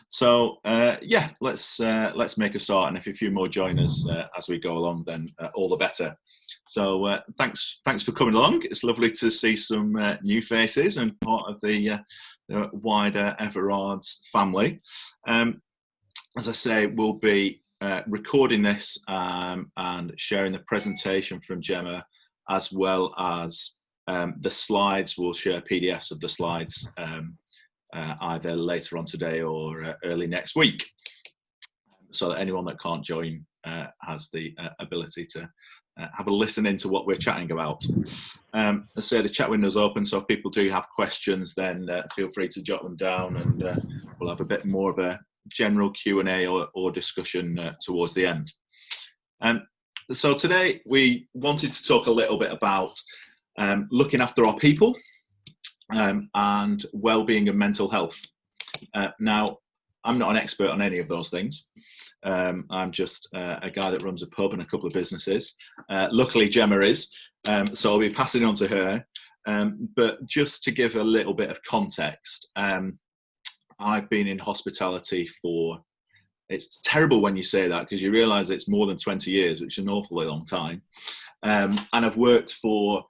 So yeah, let's make a start, and if a few more join us as we go along, then all the better. So thanks for coming along. It's lovely to see some new faces and part of the wider Everards family. As I say, we'll be recording this and sharing the presentation from Gemma, as well as the slides. We'll share PDFs of the slides either later on today or early next week, so that anyone that can't join has the ability to have a listen into what we're chatting about. As I say, the chat window's open, so if people do have questions, then feel free to jot them down, and we'll have a bit more of a general Q&A or discussion towards the end. So today we wanted to talk a little bit about looking after our people and well-being and mental health. Now, I'm not an expert on any of those things. I'm just a guy that runs a pub and a couple of businesses. Luckily, Gemma is, so I'll be passing on to her. But just to give a little bit of context, I've been in hospitality for, it's terrible when you say that because you realise it's more than 20 years, which is an awfully long time. And I've worked for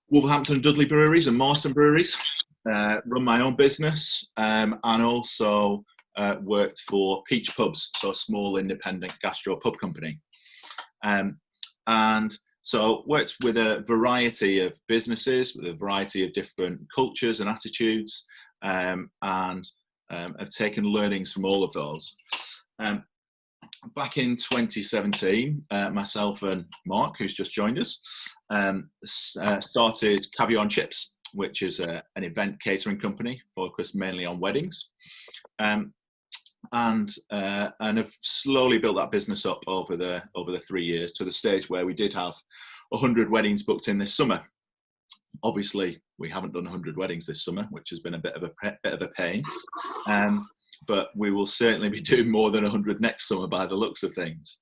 Wolverhampton Dudley breweries and Marston breweries, run my own business, and also worked for Peach Pubs, so a small independent gastro pub company. And so worked with a variety of businesses, with a variety of different cultures and attitudes, and have taken learnings from all of those. Back in 2017, myself and Mark, who's just joined us, started Caviar and Chips, which is an event catering company focused mainly on weddings, and have slowly built that business up over the 3 years to the stage where we did have 100 weddings booked in this summer. Obviously, we haven't done 100 weddings this summer, which has been a bit of a pain. But we will certainly be doing more than 100 next summer by the looks of things.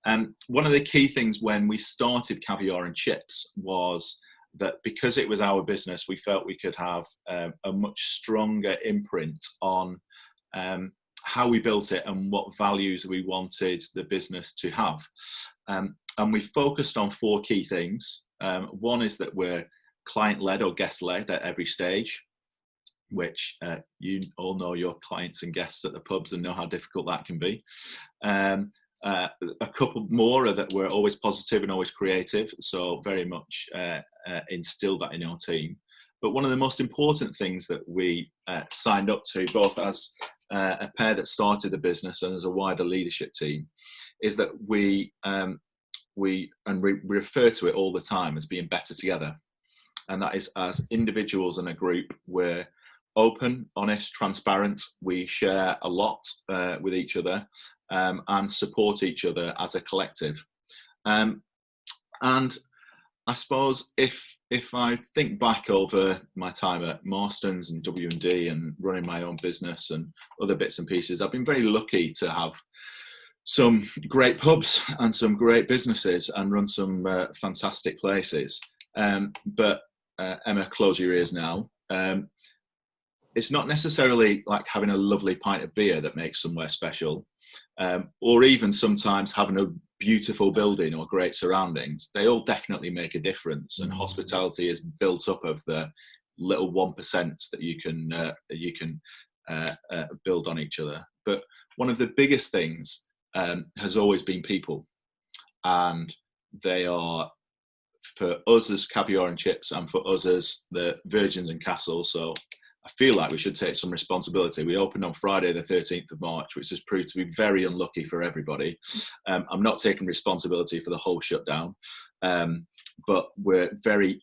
One of the key things when we started Caviar and Chips was that because it was our business, we felt we could have a much stronger imprint on how we built it and what values we wanted the business to have. And we focused on 4 key things. One is that we're client-led or guest-led at every stage, which you all know your clients and guests at the pubs and know how difficult that can be. A couple more are that we're always positive and always creative, so very much instill that in our team. But one of the most important things that we signed up to, both as a pair that started the business and as a wider leadership team, is that we refer to it all the time as being better together. And that is, as individuals and a group, we're open, honest, transparent. We share a lot with each other and support each other as a collective. And I suppose if I think back over my time at Marston's and W&D and running my own business and other bits and pieces, I've been very lucky to have some great pubs and some great businesses and run some fantastic places. But Emma, close your ears now. It's not necessarily like having a lovely pint of beer that makes somewhere special, or even sometimes having a beautiful building or great surroundings. They all definitely make a difference, and hospitality is built up of the little 1% that you can build on each other. But one of the biggest things has always been people, and they are, for us as Caviar and Chips and for us as the Virgins and Castles. So I feel like we should take some responsibility. We opened on Friday the 13th of March, which has proved to be very unlucky for everybody. I'm not taking responsibility for the whole shutdown, but we're very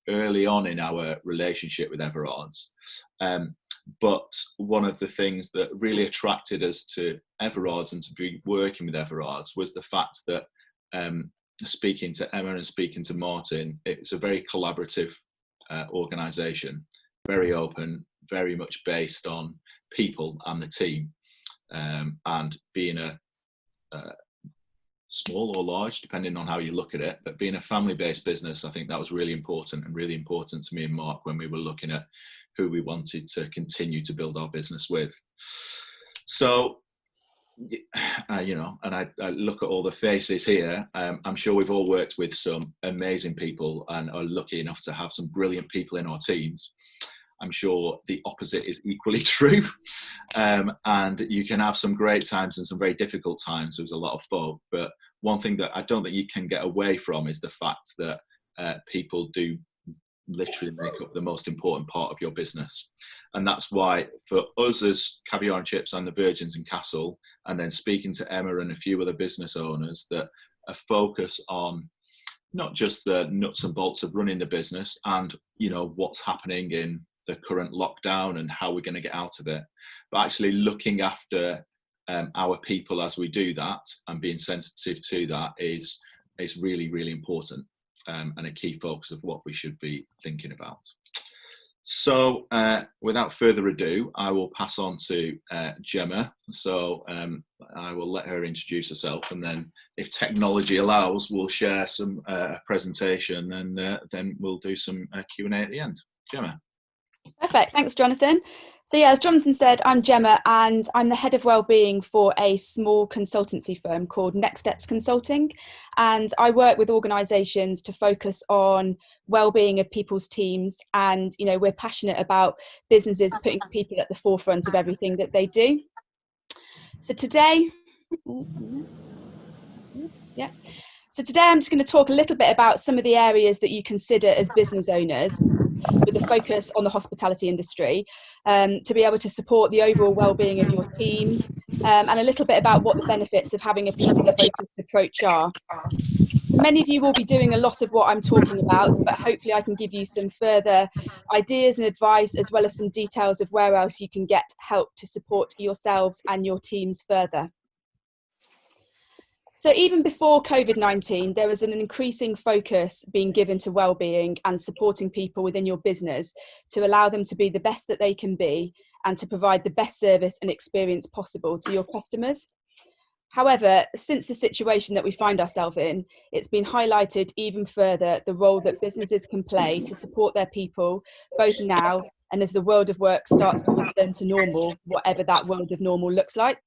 early on in our relationship with Everards. But one of the things that really attracted us to Everards and to be working with Everards was the fact that speaking to Emma and speaking to Martin, it's a very collaborative organisation, very open, very much based on people and the team, and being a small or large, depending on how you look at it, but being a family-based business, I think that was really important to me and Mark when we were looking at who we wanted to continue to build our business with. So, you know, and I look at all the faces here. I'm sure we've all worked with some amazing people and are lucky enough to have some brilliant people in our teams. I'm sure the opposite is equally true. And you can have some great times and some very difficult times. There's a lot of folk, but one thing that I don't think you can get away from is the fact that people do literally make up the most important part of your business. And that's why for us as Caviar and Chips and the Virgins and Castle, and then speaking to Emma and a few other business owners, that a focus on not just the nuts and bolts of running the business and, you know, what's happening in the current lockdown and how we're going to get out of it, but actually looking after our people as we do that and being sensitive to that is really, really important. And a key focus of what we should be thinking about. So without further ado, I will pass on to Gemma. So I will let her introduce herself, and then if technology allows, we'll share some presentation, and then we'll do some Q&A at the end. Gemma. Perfect, thanks Jonathan. So yeah, as Jonathan said, I'm Gemma and I'm the head of Wellbeing for a small consultancy firm called Next Steps Consulting, and I work with organisations to focus on wellbeing of people's teams, and you know, we're passionate about businesses putting people at the forefront of everything that they do. So today, So today I'm just going to talk a little bit about some of the areas that you consider as business owners with a focus on the hospitality industry, to be able to support the overall well-being of your team, and a little bit about what the benefits of having a people-focused approach are. Many of you will be doing a lot of what I'm talking about, but hopefully I can give you some further ideas and advice, as well as some details of where else you can get help to support yourselves and your teams further. So even before COVID-19, there was an increasing focus being given to wellbeing and supporting people within your business to allow them to be the best that they can be and to provide the best service and experience possible to your customers. However, since the situation that we find ourselves in, it's been highlighted even further the role that businesses can play to support their people, both now and as the world of work starts to return to normal, whatever that world of normal looks like.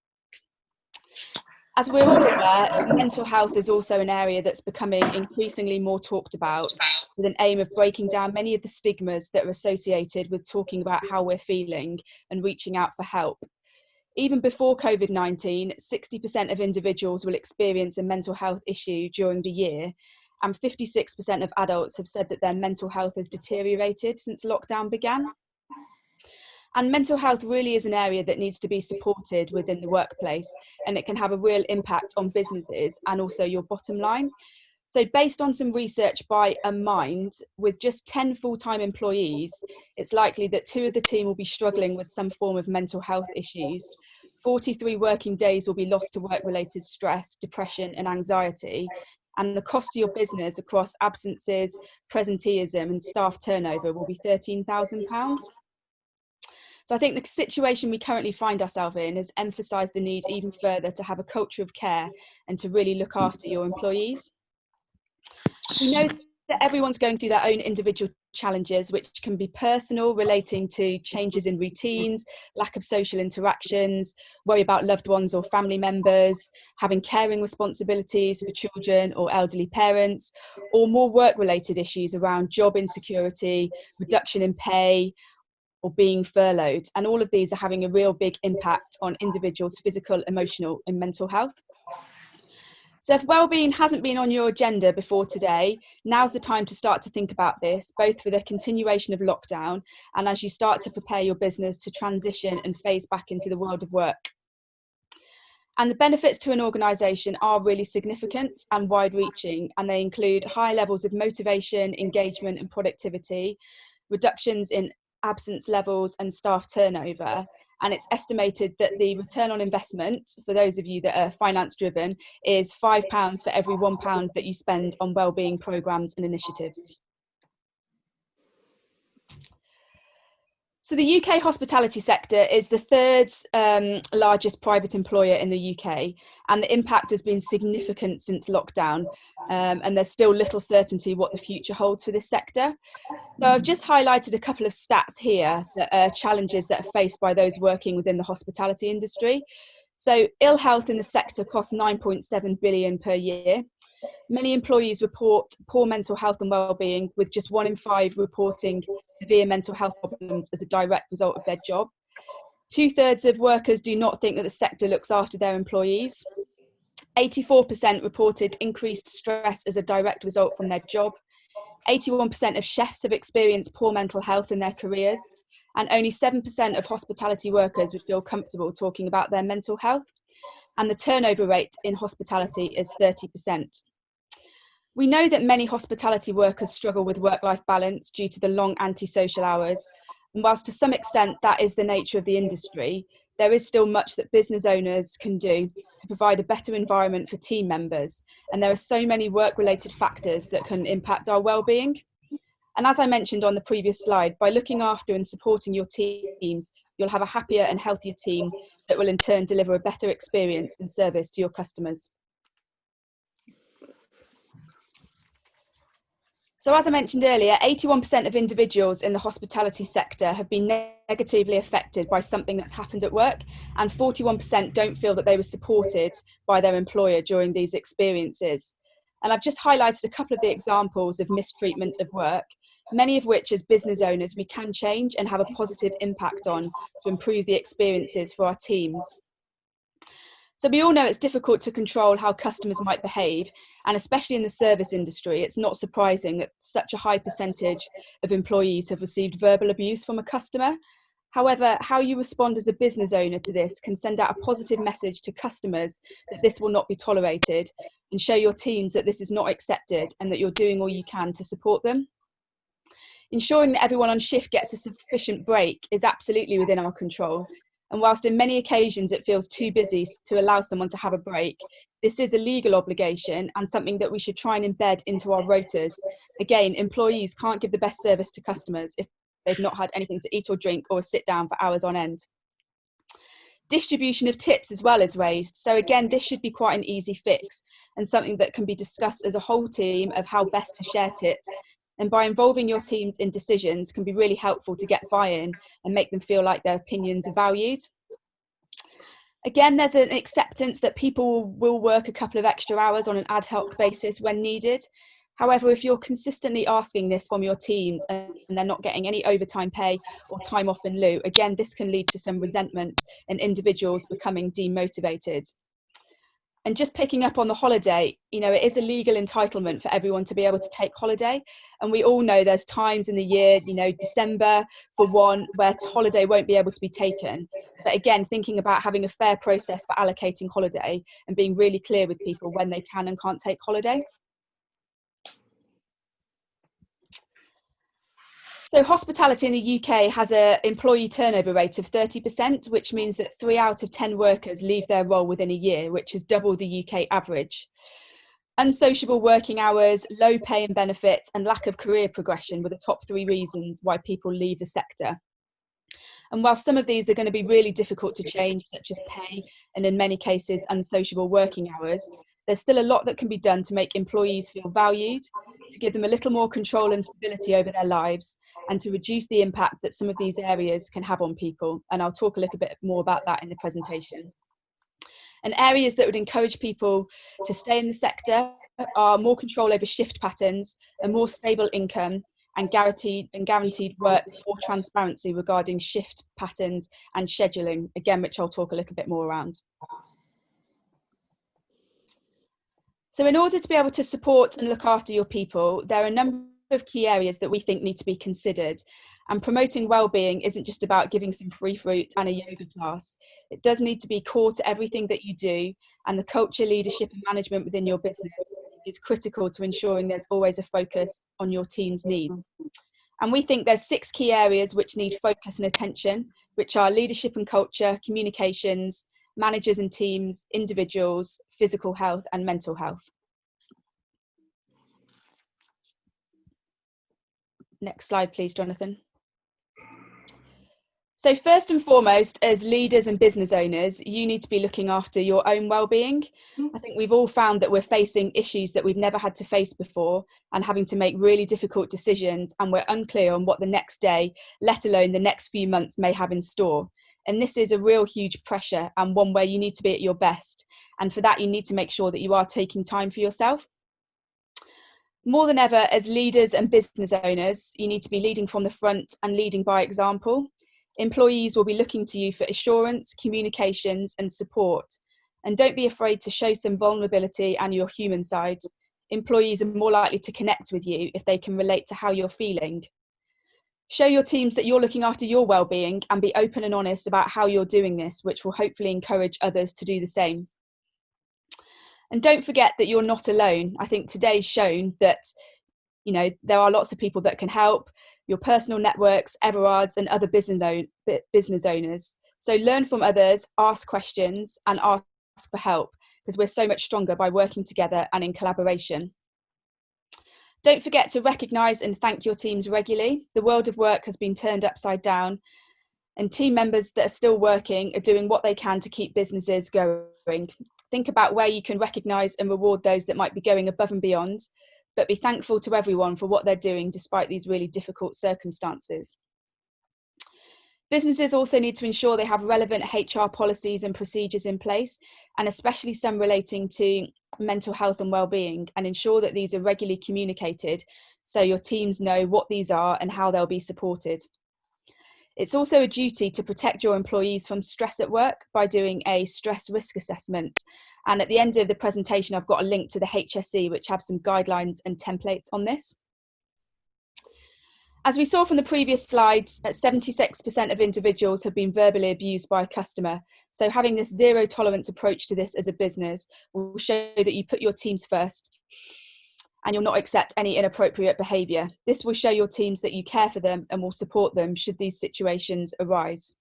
As we're all aware, mental health is also an area that's becoming increasingly more talked about, with an aim of breaking down many of the stigmas that are associated with talking about how we're feeling and reaching out for help. Even before COVID-19, 60% of individuals will experience a mental health issue during the year, and 56% of adults have said that their mental health has deteriorated since lockdown began. And mental health really is an area that needs to be supported within the workplace, and it can have a real impact on businesses and also your bottom line. So based on some research by A Mind, with just 10 full-time employees, it's likely that 2 of the team will be struggling with some form of mental health issues. 43 working days will be lost to work-related stress, depression and anxiety. And the cost to your business across absences, presenteeism and staff turnover will be £13,000. So I think the situation we currently find ourselves in has emphasised the need even further to have a culture of care and to really look after your employees. We know that everyone's going through their own individual challenges, which can be personal, relating to changes in routines, lack of social interactions, worry about loved ones or family members, having caring responsibilities for children or elderly parents, or more work-related issues around job insecurity, reduction in pay, or being furloughed. And all of these are having a real big impact on individuals' physical, emotional and mental health. So if wellbeing hasn't been on your agenda before today, now's the time to start to think about this, both for the continuation of lockdown and as you start to prepare your business to transition and phase back into the world of work. And the benefits to an organisation are really significant and wide-reaching, and they include high levels of motivation, engagement and productivity, reductions in absence levels and staff turnover. And it's estimated that the return on investment, for those of you that are finance driven, is £5 for every £1 that you spend on wellbeing programmes and initiatives. So the UK hospitality sector is the third largest private employer in the UK, and the impact has been significant since lockdown, and there's still little certainty what the future holds for this sector. So I've just highlighted a couple of stats here that are challenges that are faced by those working within the hospitality industry. So ill health in the sector costs 9.7 billion per year. Many employees report poor mental health and well-being, with just 1 in 5 reporting severe mental health problems as a direct result of their job. 2/3 of workers do not think that the sector looks after their employees. 84% reported increased stress as a direct result from their job. 81% of chefs have experienced poor mental health in their careers, and only 7% of hospitality workers would feel comfortable talking about their mental health. And the turnover rate in hospitality is 30%. We know that many hospitality workers struggle with work-life balance due to the long antisocial hours. And whilst to some extent that is the nature of the industry, there is still much that business owners can do to provide a better environment for team members. And there are so many work-related factors that can impact our well-being. And as I mentioned on the previous slide, by looking after and supporting your teams, you'll have a happier and healthier team that will in turn deliver a better experience and service to your customers. So as I mentioned earlier, 81% of individuals in the hospitality sector have been negatively affected by something that's happened at work, and 41% don't feel that they were supported by their employer during these experiences. And I've just highlighted a couple of the examples of mistreatment of work, many of which as business owners we can change and have a positive impact on to improve the experiences for our teams. So we all know it's difficult to control how customers might behave, and especially in the service industry, it's not surprising that such a high percentage of employees have received verbal abuse from a customer. However, how you respond as a business owner to this can send out a positive message to customers that this will not be tolerated, and show your teams that this is not accepted and that you're doing all you can to support them. Ensuring that everyone on shift gets a sufficient break is absolutely within our control. And whilst in many occasions it feels too busy to allow someone to have a break, this is a legal obligation and something that we should try and embed into our rotas. Again, employees can't give the best service to customers if they've not had anything to eat or drink or sit down for hours on end. Distribution of tips as well is raised. So again, this should be quite an easy fix and something that can be discussed as a whole team of how best to share tips. And by involving your teams in decisions can be really helpful to get buy-in and make them feel like their opinions are valued. Again, there's an acceptance that people will work a couple of extra hours on an ad hoc basis when needed. However, if you're consistently asking this from your teams and they're not getting any overtime pay or time off in lieu, again, this can lead to some resentment and individuals becoming demotivated. And just picking up on the holiday, it is a legal entitlement for everyone to be able to take holiday. And we all know there's times in the year, December for one, where holiday won't be able to be taken. But again, thinking about having a fair process for allocating holiday and being really clear with people when they can and can't take holiday. So hospitality in the UK has an employee turnover rate of 30%, which means that 3 out of 10 workers leave their role within a year, which is double the UK average. Unsociable working hours, low pay and benefits, and lack of career progression were the top 3 reasons why people leave the sector. And while some of these are going to be really difficult to change, such as pay and in many cases unsociable working hours, there's still a lot that can be done to make employees feel valued, to give them a little more control and stability over their lives, and to reduce the impact that some of these areas can have on people. And I'll talk a little bit more about that in the presentation. And areas that would encourage people to stay in the sector are more control over shift patterns, a more stable income, and guaranteed work, or transparency regarding shift patterns and scheduling, again, which I'll talk a little bit more around. So in order to be able to support and look after your people, there are a number of key areas that we think need to be considered. And promoting wellbeing isn't just about giving some free fruit and a yoga class. It does need to be core to everything that you do, and the culture, leadership and management within your business is critical to ensuring there's always a focus on your team's needs. And we think there's 6 key areas which need focus and attention, which are leadership and culture, communications, managers and teams, individuals, physical health and mental health. Next slide, please, Jonathan. So first and foremost, as leaders and business owners, you need to be looking after your own well-being. I think we've all found that we're facing issues that we've never had to face before and having to make really difficult decisions, and we're unclear on what the next day, let alone the next few months, may have in store. And this is a real huge pressure, and one where you need to be at your best. And for that, you need to make sure that you are taking time for yourself. More than ever, as leaders and business owners, you need to be leading from the front and leading by example. Employees will be looking to you for assurance, communications, and support. And don't be afraid to show some vulnerability and your human side. Employees are more likely to connect with you if they can relate to how you're feeling. Show your teams that you're looking after your well-being, and be open and honest about how you're doing this, which will hopefully encourage others to do the same. And don't forget that you're not alone. I think today's shown that, there are lots of people that can help, your personal networks, Everards, and other business owners. So learn from others, ask questions, and ask for help, because we're so much stronger by working together and in collaboration. Don't forget to recognise and thank your teams regularly. The world of work has been turned upside down, and team members that are still working are doing what they can to keep businesses going. Think about where you can recognise and reward those that might be going above and beyond, but be thankful to everyone for what they're doing despite these really difficult circumstances. Businesses also need to ensure they have relevant HR policies and procedures in place, and especially some relating to mental health and well-being, and ensure that these are regularly communicated so your teams know what these are and how they'll be supported. It's also a duty to protect your employees from stress at work by doing a stress risk assessment. And at the end of the presentation, I've got a link to the HSE, which have some guidelines and templates on this. As we saw from the previous slides, 76% of individuals have been verbally abused by a customer. So having this zero tolerance approach to this as a business will show that you put your teams first, and you'll not accept any inappropriate behaviour. This will show your teams that you care for them and will support them should these situations arise.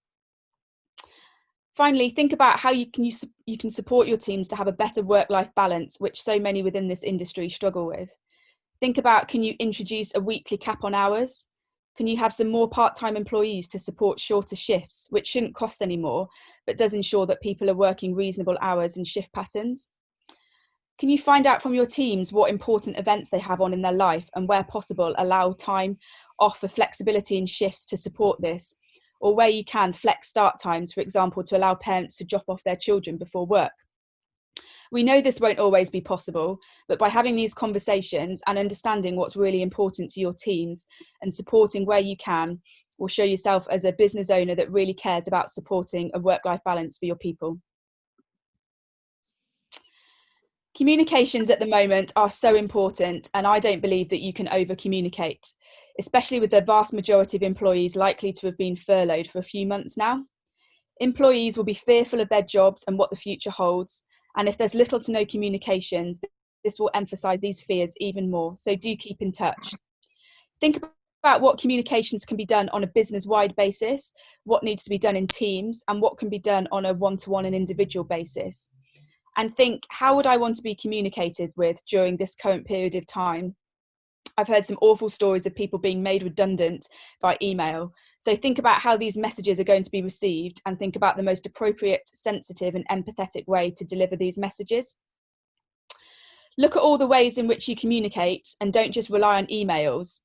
Finally, think about how you can support your teams to have a better work-life balance, which so many within this industry struggle with. Think about, can you introduce a weekly cap on hours? Can you have some more part-time employees to support shorter shifts, which shouldn't cost any more, but does ensure that people are working reasonable hours and shift patterns? Can you find out from your teams what important events they have on in their life, and where possible, allow time off for flexibility in shifts to support this? Or where you can, flex start times, for example, to allow parents to drop off their children before work. We know this won't always be possible, but by having these conversations and understanding what's really important to your teams and supporting where you can, will show yourself as a business owner that really cares about supporting a work-life balance for your people. Communications at the moment are so important, and I don't believe that you can over-communicate, especially with the vast majority of employees likely to have been furloughed for a few months now. Employees will be fearful of their jobs and what the future holds, and if there's little to no communications, this will emphasise these fears even more, so do keep in touch. Think about what communications can be done on a business-wide basis, what needs to be done in teams, and what can be done on a one-to-one and individual basis. And think, how would I want to be communicated with during this current period of time? I've heard some awful stories of people being made redundant by email. So think about how these messages are going to be received, and think about the most appropriate, sensitive and empathetic way to deliver these messages. Look at all the ways in which you communicate, and don't just rely on emails.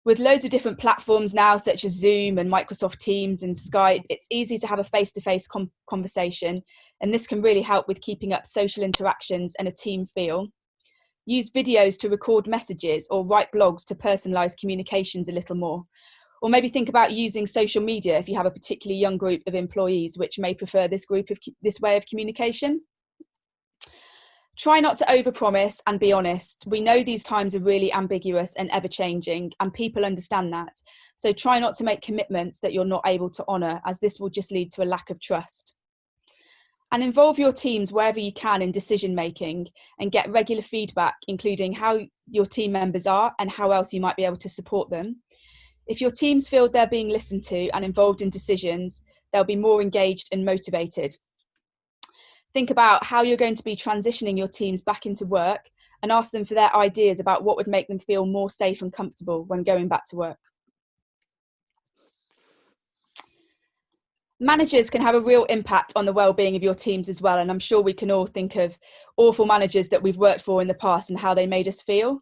With loads of different platforms now, such as Zoom and Microsoft Teams and Skype, it's easy to have a face-to-face conversation, and this can really help with keeping up social interactions and a team feel. Use videos to record messages, or write blogs to personalise communications a little more. Or maybe think about using social media if you have a particularly young group of employees which may prefer this way of communication. Try not to overpromise and be honest. We know these times are really ambiguous and ever-changing, and people understand that. So try not to make commitments that you're not able to honour, as this will just lead to a lack of trust. And involve your teams wherever you can in decision-making, and get regular feedback, including how your team members are and how else you might be able to support them. If your teams feel they're being listened to and involved in decisions, they'll be more engaged and motivated. Think about how you're going to be transitioning your teams back into work, and ask them for their ideas about what would make them feel more safe and comfortable when going back to work. Managers can have a real impact on the well-being of your teams as well, and I'm sure we can all think of awful managers that we've worked for in the past and how they made us feel.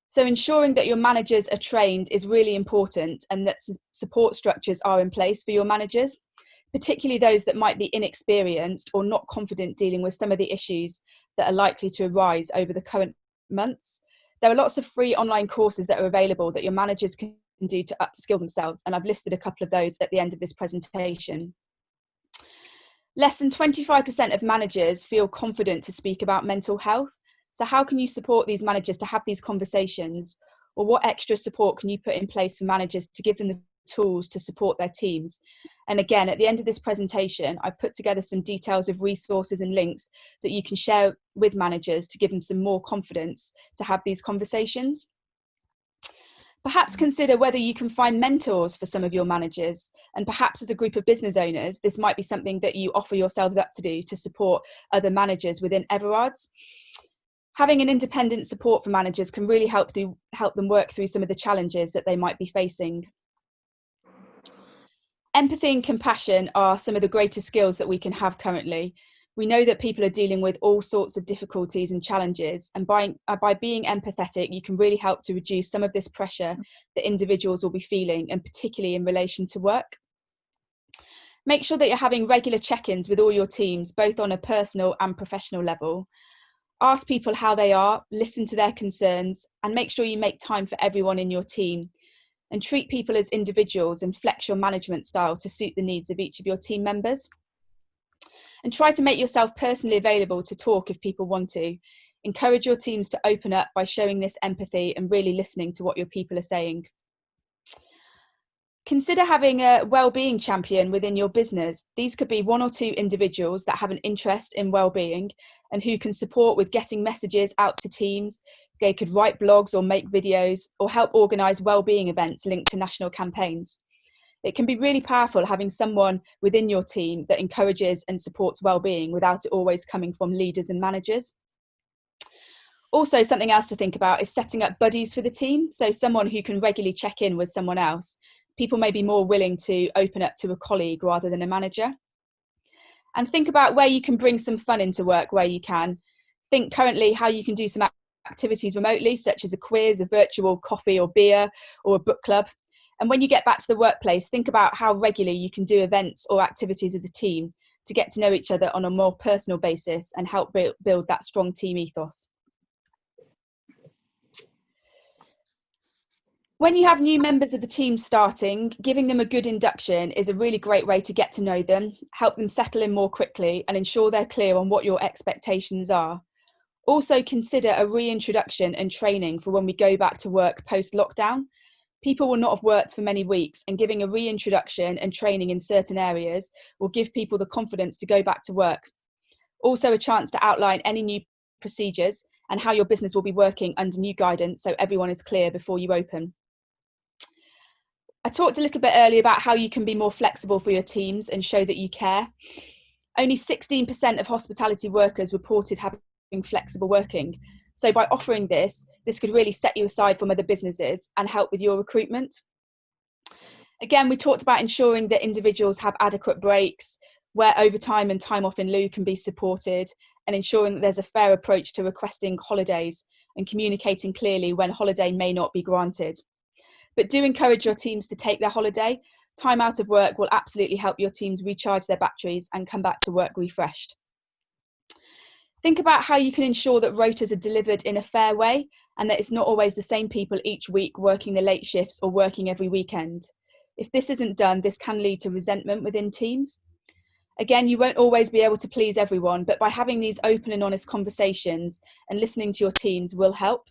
So ensuring that your managers are trained is really important, and that support structures are in place for your managers, particularly those that might be inexperienced or not confident dealing with some of the issues that are likely to arise over the current months. There are lots of free online courses that are available that your managers can do to upskill themselves, and I've listed a couple of those at the end of this presentation. Less than 25% of managers feel confident to speak about mental health. So how can you support these managers to have these conversations? Or what extra support can you put in place for managers to give them the tools to support their teams? And again, at the end of this presentation, I've put together some details of resources and links that you can share with managers to give them some more confidence to have these conversations. Perhaps consider whether you can find mentors for some of your managers, and perhaps as a group of business owners, this might be something that you offer yourselves up to do to support other managers within Everards. Having an independent support for managers can really help them work through some of the challenges that they might be facing. Empathy and compassion are some of the greatest skills that we can have currently. We know that people are dealing with all sorts of difficulties and challenges, and by being empathetic, you can really help to reduce some of this pressure that individuals will be feeling, and particularly in relation to work. Make sure that you're having regular check-ins with all your teams, both on a personal and professional level. Ask people how they are, listen to their concerns, and make sure you make time for everyone in your team. And treat people as individuals and flex your management style to suit the needs of each of your team members. And try to make yourself personally available to talk if people want to. Encourage your teams to open up by showing this empathy and really listening to what your people are saying. Consider having a wellbeing champion within your business. These could be one or two individuals that have an interest in wellbeing and who can support with getting messages out to teams. They could write blogs or make videos or help organise wellbeing events linked to national campaigns. It can be really powerful having someone within your team that encourages and supports wellbeing without it always coming from leaders and managers. Also, something else to think about is setting up buddies for the team. So someone who can regularly check in with someone else. People may be more willing to open up to a colleague rather than a manager. And think about where you can bring some fun into work where you can. Think currently how you can do some activities remotely, such as a quiz, a virtual coffee or beer, or a book club. And when you get back to the workplace, think about how regularly you can do events or activities as a team to get to know each other on a more personal basis and help build that strong team ethos. When you have new members of the team starting, giving them a good induction is a really great way to get to know them, help them settle in more quickly, and ensure they're clear on what your expectations are. Also consider a reintroduction and training for when we go back to work post-lockdown. People will not have worked for many weeks, and giving a reintroduction and training in certain areas will give people the confidence to go back to work. Also a chance to outline any new procedures and how your business will be working under new guidance so everyone is clear before you open. I talked a little bit earlier about how you can be more flexible for your teams and show that you care. Only 16% of hospitality workers reported having flexible working. So by offering this could really set you aside from other businesses and help with your recruitment. Again, we talked about ensuring that individuals have adequate breaks, where overtime and time off in lieu can be supported, and ensuring that there's a fair approach to requesting holidays and communicating clearly when holiday may not be granted. But do encourage your teams to take their holiday. Time out of work will absolutely help your teams recharge their batteries and come back to work refreshed. Think about how you can ensure that rotas are delivered in a fair way and that it's not always the same people each week working the late shifts or working every weekend. If this isn't done, this can lead to resentment within teams. Again, you won't always be able to please everyone, but by having these open and honest conversations and listening to your teams will help.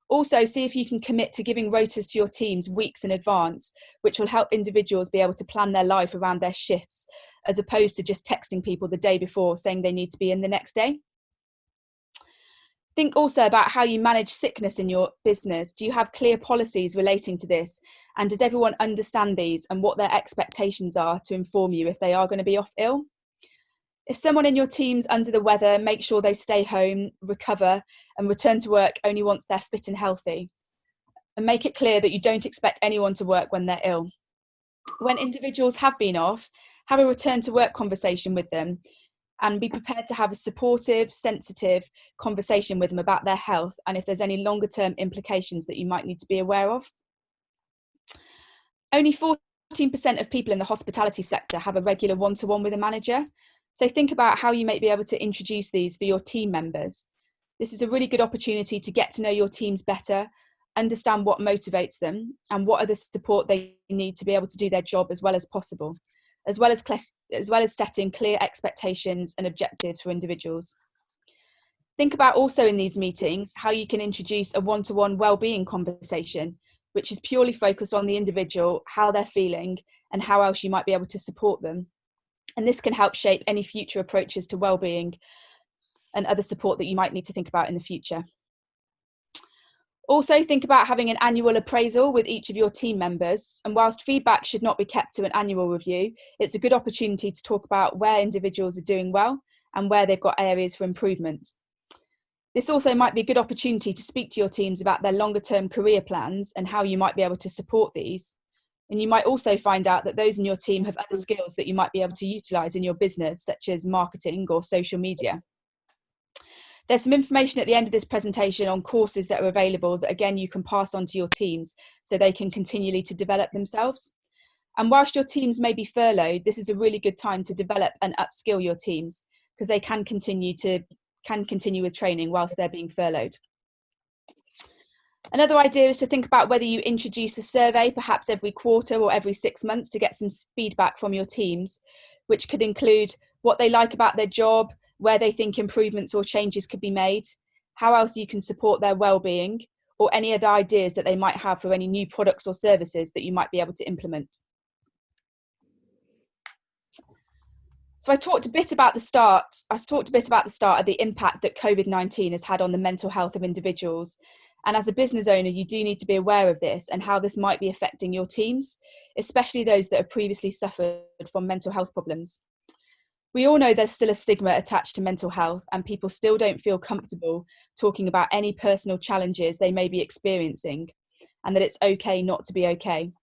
Also, see if you can commit to giving rotas to your teams weeks in advance, which will help individuals be able to plan their life around their shifts, as opposed to just texting people the day before saying they need to be in the next day. Think also about how you manage sickness in your business. Do you have clear policies relating to this? And does everyone understand these and what their expectations are to inform you if they are going to be off ill? If someone in your team's under the weather, make sure they stay home, recover, and return to work only once they're fit and healthy. And make it clear that you don't expect anyone to work when they're ill. When individuals have been off, have a return to work conversation with them, and be prepared to have a supportive, sensitive conversation with them about their health and if there's any longer term implications that you might need to be aware of. Only 14% of people in the hospitality sector have a regular one-to-one with a manager. So think about how you might be able to introduce these for your team members. This is a really good opportunity to get to know your teams better, understand what motivates them and what other support they need to be able to do their job as well as possible, as well as setting clear expectations and objectives for individuals. Think about also in these meetings how you can introduce a one-to-one wellbeing conversation, which is purely focused on the individual, how they're feeling, and how else you might be able to support them. And this can help shape any future approaches to wellbeing and other support that you might need to think about in the future. Also, think about having an annual appraisal with each of your team members. And whilst feedback should not be kept to an annual review, it's a good opportunity to talk about where individuals are doing well and where they've got areas for improvement. This also might be a good opportunity to speak to your teams about their longer term career plans and how you might be able to support these. And you might also find out that those in your team have other skills that you might be able to utilise in your business, such as marketing or social media. There's some information at the end of this presentation on courses that are available that, again, you can pass on to your teams so they can continually to develop themselves. And whilst your teams may be furloughed, this is a really good time to develop and upskill your teams because they can continue with training whilst they're being furloughed. Another idea is to think about whether you introduce a survey, perhaps every quarter or every 6 months, to get some feedback from your teams, which could include what they like about their job, where they think improvements or changes could be made, how else you can support their well-being, or any other ideas that they might have for any new products or services that you might be able to implement. So I talked a bit about the start of the impact that COVID-19 has had on the mental health of individuals. And as a business owner, you do need to be aware of this and how this might be affecting your teams, especially those that have previously suffered from mental health problems. We all know there's still a stigma attached to mental health, and people still don't feel comfortable talking about any personal challenges they may be experiencing, and that it's okay not to be okay.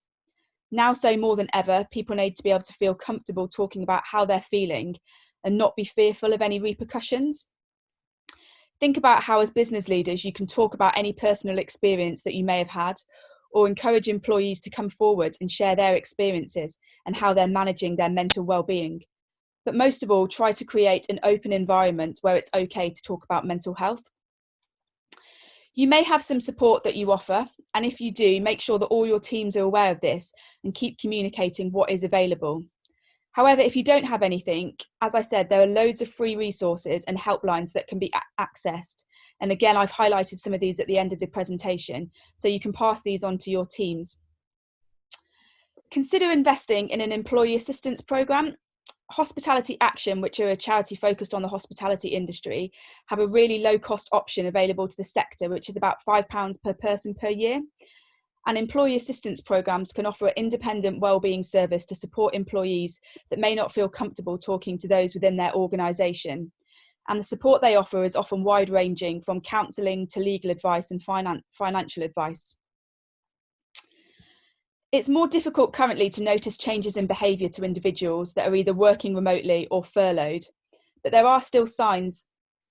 Now, so more than ever, people need to be able to feel comfortable talking about how they're feeling and not be fearful of any repercussions. Think about how, as business leaders, you can talk about any personal experience that you may have had, or encourage employees to come forward and share their experiences and how they're managing their mental well-being. But most of all, try to create an open environment where it's okay to talk about mental health. You may have some support that you offer, and if you do, make sure that all your teams are aware of this and keep communicating what is available. However, if you don't have anything, as I said, there are loads of free resources and helplines that can be accessed. And again, I've highlighted some of these at the end of the presentation, so you can pass these on to your teams. Consider investing in an employee assistance programme. Hospitality Action, which are a charity focused on the hospitality industry, have a really low cost option available to the sector, which is about £5 per person per year. And employee assistance programmes can offer an independent wellbeing service to support employees that may not feel comfortable talking to those within their organisation. And the support they offer is often wide ranging, from counselling to legal advice and financial advice. It's more difficult currently to notice changes in behaviour to individuals that are either working remotely or furloughed, but there are still signs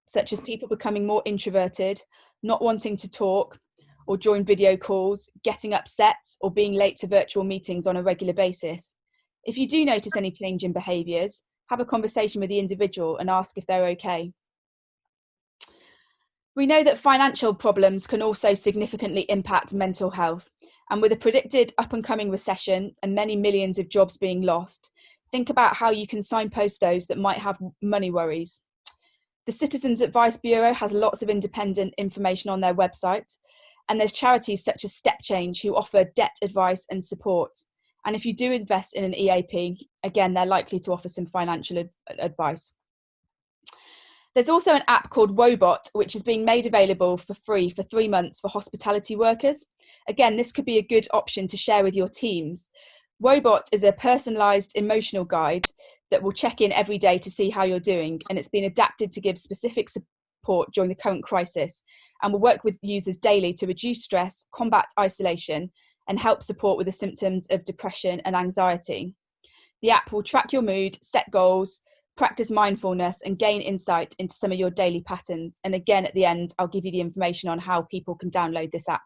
such as people becoming more introverted, not wanting to talk or join video calls, getting upset or being late to virtual meetings on a regular basis. If you do notice any change in behaviours, have a conversation with the individual and ask if they're okay. We know that financial problems can also significantly impact mental health, and with a predicted up-and-coming recession and many millions of jobs being lost, think about how you can signpost those that might have money worries. The Citizens Advice Bureau has lots of independent information on their website, and there's charities such as Step Change who offer debt advice and support. And if you do invest in an EAP, again, they're likely to offer some financial advice. There's also an app called Wobot, which is being made available for free for 3 months for hospitality workers. Again, this could be a good option to share with your teams. Wobot is a personalised emotional guide that will check in every day to see how you're doing, and it's been adapted to give specific support during the current crisis, and will work with users daily to reduce stress, combat isolation, and help support with the symptoms of depression and anxiety. The app will track your mood, set goals, practice mindfulness, and gain insight into some of your daily patterns. And again, at the end, I'll give you the information on how people can download this app.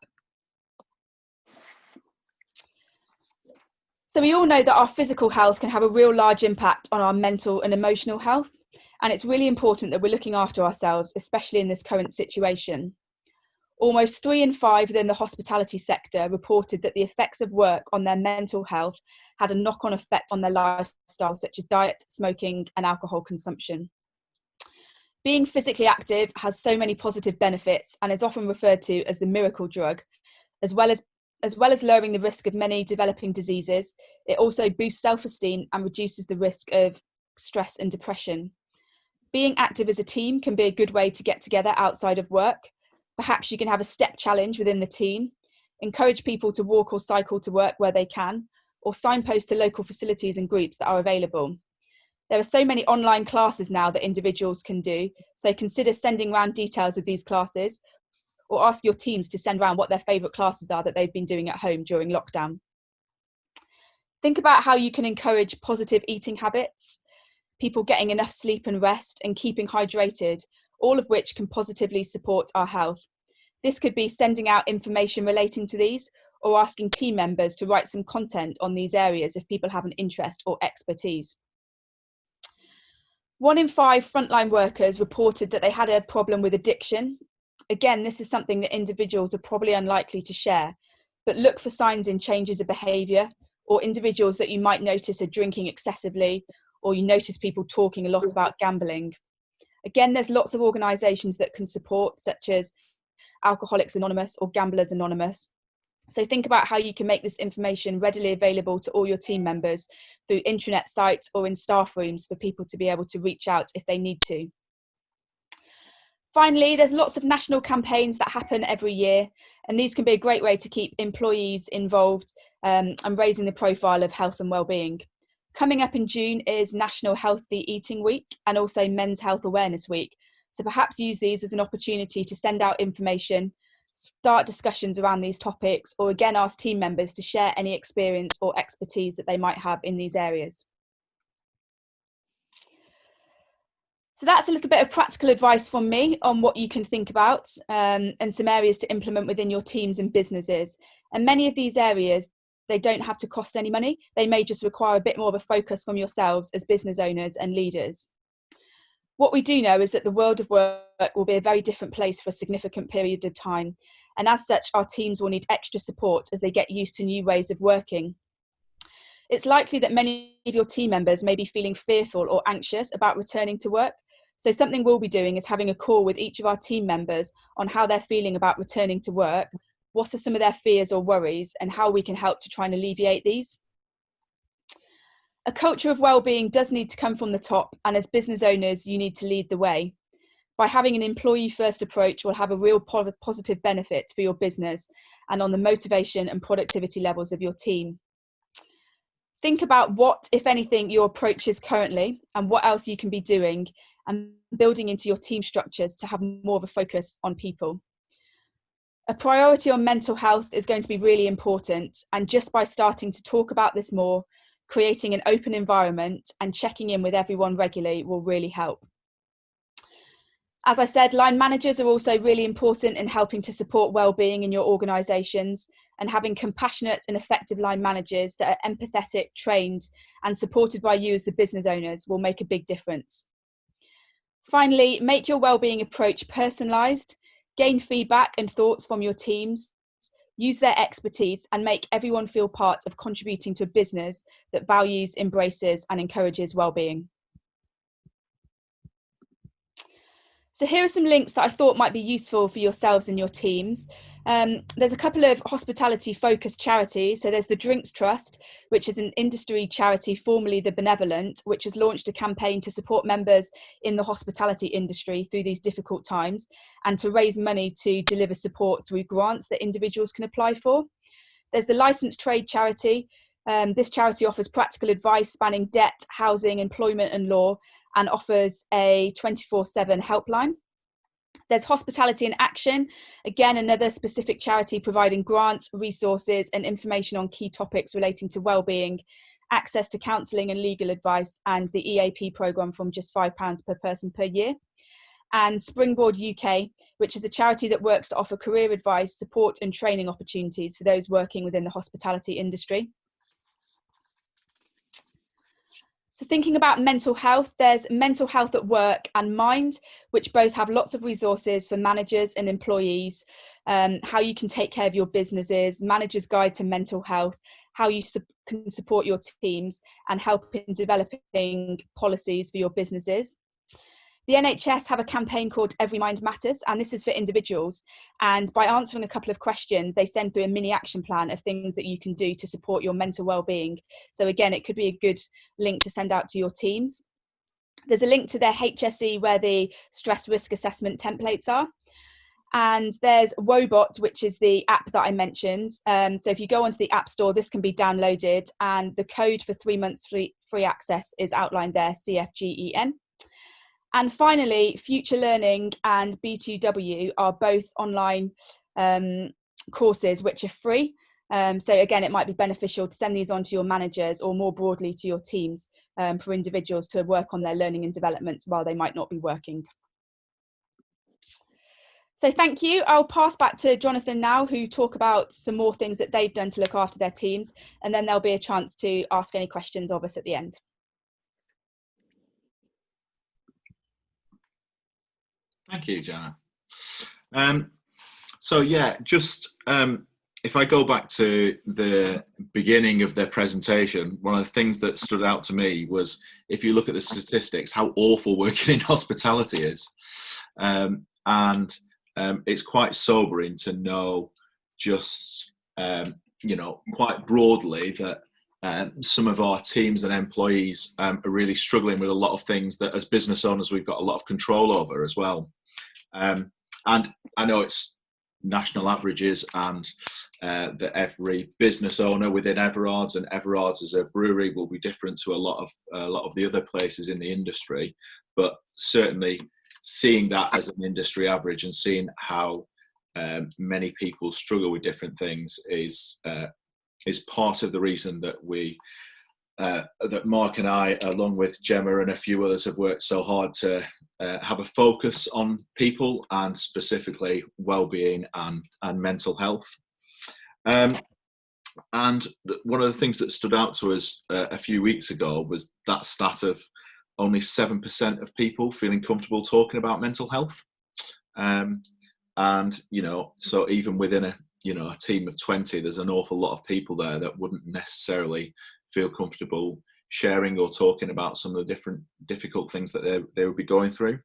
So we all know that our physical health can have a real large impact on our mental and emotional health. And it's really important that we're looking after ourselves, especially in this current situation. Almost 3 in 5 within the hospitality sector reported that the effects of work on their mental health had a knock-on effect on their lifestyle, such as diet, smoking, and alcohol consumption. Being physically active has so many positive benefits and is often referred to as the miracle drug. As well as lowering the risk of many developing diseases, it also boosts self-esteem and reduces the risk of stress and depression. Being active as a team can be a good way to get together outside of work. Perhaps you can have a step challenge within the team, encourage people to walk or cycle to work where they can, or signpost to local facilities and groups that are available. There are so many online classes now that individuals can do, so consider sending around details of these classes, or ask your teams to send around what their favourite classes are that they've been doing at home during lockdown. Think about how you can encourage positive eating habits, people getting enough sleep and rest, and keeping hydrated, all of which can positively support our health. This could be sending out information relating to these, or asking team members to write some content on these areas if people have an interest or expertise. 1 in 5 frontline workers reported that they had a problem with addiction. Again, this is something that individuals are probably unlikely to share, but look for signs in changes of behaviour, or individuals that you might notice are drinking excessively, or you notice people talking a lot about gambling. Again, there's lots of organisations that can support, such as Alcoholics Anonymous or Gamblers Anonymous. So think about how you can make this information readily available to all your team members through intranet sites or in staff rooms for people to be able to reach out if they need to. Finally, there's lots of national campaigns that happen every year, and these can be a great way to keep employees involved and raising the profile of health and wellbeing. Coming up in June is National Healthy Eating Week and also Men's Health Awareness Week. So perhaps use these as an opportunity to send out information, start discussions around these topics, or again ask team members to share any experience or expertise that they might have in these areas. So that's a little bit of practical advice from me on what you can think about and some areas to implement within your teams and businesses. And many of these areas, they don't have to cost any money. They may just require a bit more of a focus from yourselves as business owners and leaders. What we do know is that the world of work will be a very different place for a significant period of time. And as such, our teams will need extra support as they get used to new ways of working. It's likely that many of your team members may be feeling fearful or anxious about returning to work. So something we'll be doing is having a call with each of our team members on how they're feeling about returning to work, what are some of their fears or worries, and how we can help to try and alleviate these. A culture of wellbeing does need to come from the top, and as business owners, you need to lead the way. By having an employee-first approach will have a real positive benefit for your business and on the motivation and productivity levels of your team. Think about what, if anything, your approach is currently and what else you can be doing and building into your team structures to have more of a focus on people. A priority on mental health is going to be really important, and just by starting to talk about this more, creating an open environment and checking in with everyone regularly will really help. As I said, line managers are also really important in helping to support wellbeing in your organisations, and having compassionate and effective line managers that are empathetic, trained and supported by you as the business owners will make a big difference. Finally, make your wellbeing approach personalised, gain feedback and thoughts from your teams, use their expertise and make everyone feel part of contributing to a business that values, embraces and encourages wellbeing. So here are some links that I thought might be useful for yourselves and your teams. There's a couple of hospitality focused charities. So there's the Drinks Trust, which is an industry charity, formerly the Benevolent, which has launched a campaign to support members in the hospitality industry through these difficult times and to raise money to deliver support through grants that individuals can apply for. There's the Licensed Trade Charity. This charity offers practical advice spanning debt, housing, employment and law, and offers a 24/7 helpline. There's Hospitality in Action, again another specific charity providing grants, resources and information on key topics relating to wellbeing access to counselling and legal advice, and the EAP programme from just £5 per person per year. And Springboard UK, which is a charity that works to offer career advice, support and training opportunities for those working within the hospitality industry. So thinking about mental health, there's Mental Health at Work and Mind, which both have lots of resources for managers and employees, how you can take care of your businesses, Manager's Guide to Mental Health, how you can support your teams, and help in developing policies for your businesses. The NHS have a campaign called Every Mind Matters, and this is for individuals. And by answering a couple of questions, they send through a mini action plan of things that you can do to support your mental well-being. So again, it could be a good link to send out to your teams. There's a link to their HSE where the stress risk assessment templates are. And there's Wobot, which is the app that I mentioned. So if you go onto the App Store, this can be downloaded, and the code for 3 months free access is outlined there, CFGEN. And finally, Future Learning and B2W are both online courses which are free. So again, it might be beneficial to send these on to your managers or more broadly to your teams for individuals to work on their learning and development while they might not be working. So thank you. I'll pass back to Jonathan now, who talk about some more things that they've done to look after their teams, and then there'll be a chance to ask any questions of us at the end. Thank you, Jana. So yeah, just if I go back to the beginning of the presentation, one of the things that stood out to me was, if you look at the statistics, how awful working in hospitality is. It's quite sobering to know just, quite broadly that some of our teams and employees are really struggling with a lot of things that as business owners we've got a lot of control over as well. And I know it's national averages, and that every business owner within Everards, and Everards as a brewery will be different to a lot of the other places in the industry, but certainly seeing that as an industry average and seeing how many people struggle with different things is part of the reason that that Mark and I, along with Gemma and a few others, have worked so hard to have a focus on people, and specifically well-being and mental health. And one of the things that stood out to us a few weeks ago was that stat of only 7% of people feeling comfortable talking about mental health. So even within a team of 20, there's an awful lot of people there that wouldn't necessarily feel comfortable sharing or talking about some of the different difficult things that they would be going through.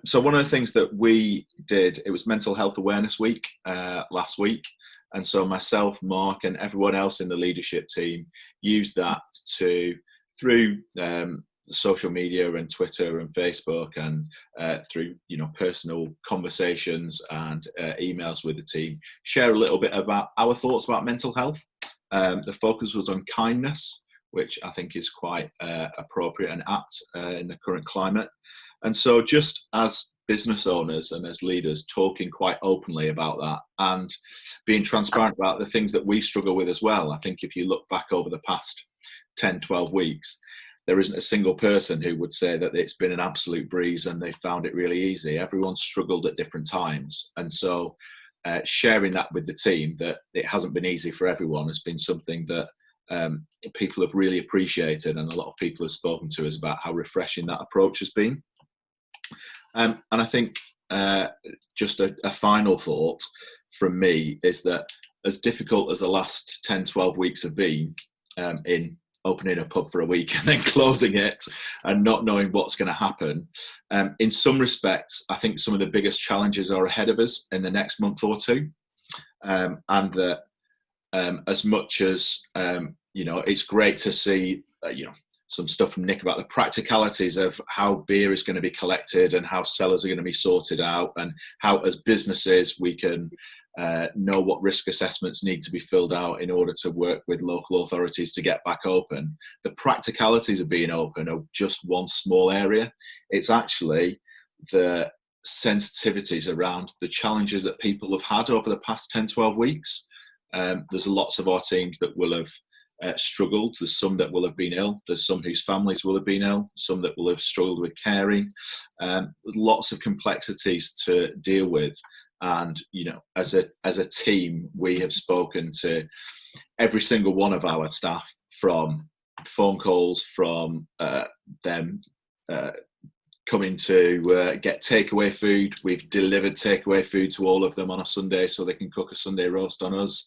So one of the things that we did, it was Mental Health Awareness Week last week. And so myself, Mark, and everyone else in the leadership team used that through social media and Twitter and Facebook, and through personal conversations and emails with the team, share a little bit about our thoughts about mental health. The focus was on kindness, which I think is quite appropriate and apt in the current climate. And so just as business owners and as leaders, talking quite openly about that and being transparent about the things that we struggle with as well. I think if you look back over the past 10, 12 weeks, there isn't a single person who would say that it's been an absolute breeze and they found it really easy. Everyone's struggled at different times. And so sharing that with the team, that it hasn't been easy for everyone, has been something that people have really appreciated, and a lot of people have spoken to us about how refreshing that approach has been. And I think just a final thought from me is that, as difficult as the last 10, 12 weeks have been in opening a pub for a week and then closing it and not knowing what's going to happen, in some respects, I think some of the biggest challenges are ahead of us in the next month or two. And that as much as, it's great to see, some stuff from Nick about the practicalities of how beer is going to be collected and how cellars are going to be sorted out, and how as businesses we can know what risk assessments need to be filled out in order to work with local authorities to get back open. The practicalities of being open are just one small area. It's actually the sensitivities around the challenges that people have had over the past 10, 12 weeks. There's lots of our teams that will have struggled. There's some that will have been ill. There's some whose families will have been ill. Some that will have struggled with caring. Lots of complexities to deal with. And as a team, we have spoken to every single one of our staff, from phone calls from them coming to get takeaway food. We've delivered takeaway food to all of them on a Sunday so they can cook a Sunday roast on us.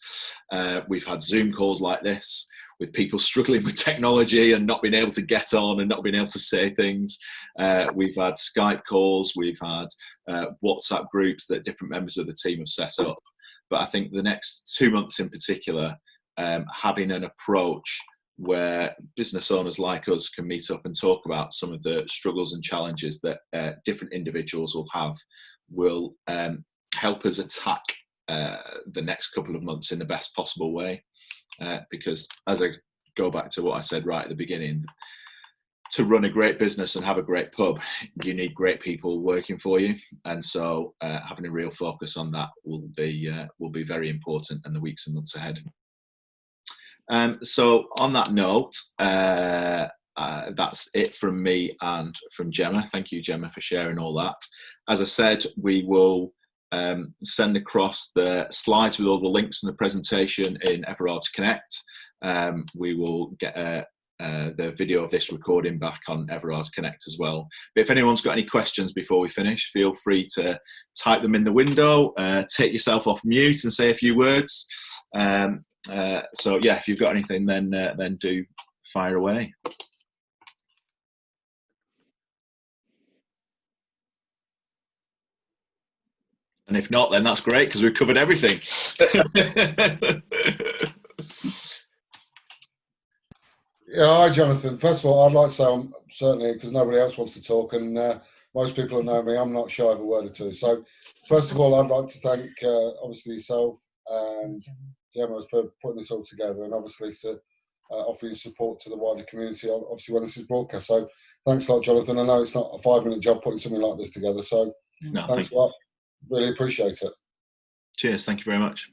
We've had Zoom calls like this with people struggling with technology and not being able to get on and not being able to say things. We've had Skype calls. We've had WhatsApp groups that different members of the team have set up. But I think the next 2 months in particular, having an approach where business owners like us can meet up and talk about some of the struggles and challenges that different individuals will have will help us attack the next couple of months in the best possible way. Because as I go back to what I said right at the beginning, to run a great business and have a great pub, you need great people working for you. And so having a real focus on that will be very important in the weeks and months ahead. So on that note, that's it from me and from Gemma. Thank you, Gemma, for sharing all that. As I said, we will send across the slides with all the links in the presentation in Everards Connect. We will get the video of this recording back on Everards Connect as well. But if anyone's got any questions before we finish, feel free to type them in the window, take yourself off mute and say a few words. So yeah, if you've got anything, then do fire away. And if not, then that's great because we've covered everything. Yeah, hi Jonathan. First of all, I'd like to say I'm certainly, because nobody else wants to talk, and most people who know me, I'm not shy of a word or two. So first of all, I'd like to thank obviously yourself and Gemma for putting this all together, and obviously to offering support to the wider community, obviously when this is broadcast. So thanks a lot, Jonathan. I know it's not a 5-minute job putting something like this together, so thanks a lot. Really appreciate it. Cheers. Thank you very much.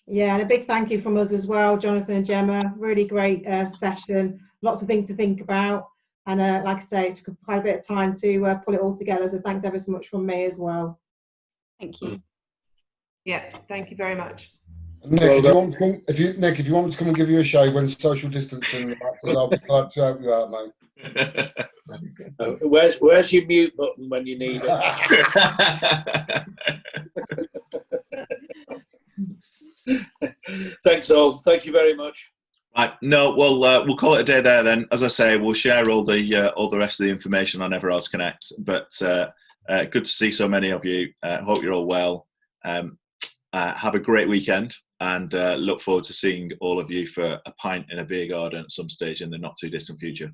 Yeah, and a big thank you from us as well, Jonathan and Gemma. Really great session. Lots of things to think about. And like I say, it took quite a bit of time to pull it all together. So thanks ever so much from me as well. Thank you. Yeah, thank you very much. Nick, if you want me to come and give you a shave when social distancing relaxes, I'll be glad to help you out, mate. Where's your mute button when you need it? Thanks all. Thank you very much. Right, no, we'll call it a day there then. As I say, we'll share all the rest of the information on Everards Connect. But good to see so many of you. Hope you're all well. Have a great weekend, and look forward to seeing all of you for a pint in a beer garden at some stage in the not too distant future.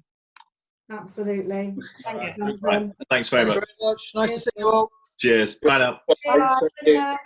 Absolutely. Thank you. Right. Thanks very much. Nice to see you all. Cheers. Bye now. Bye.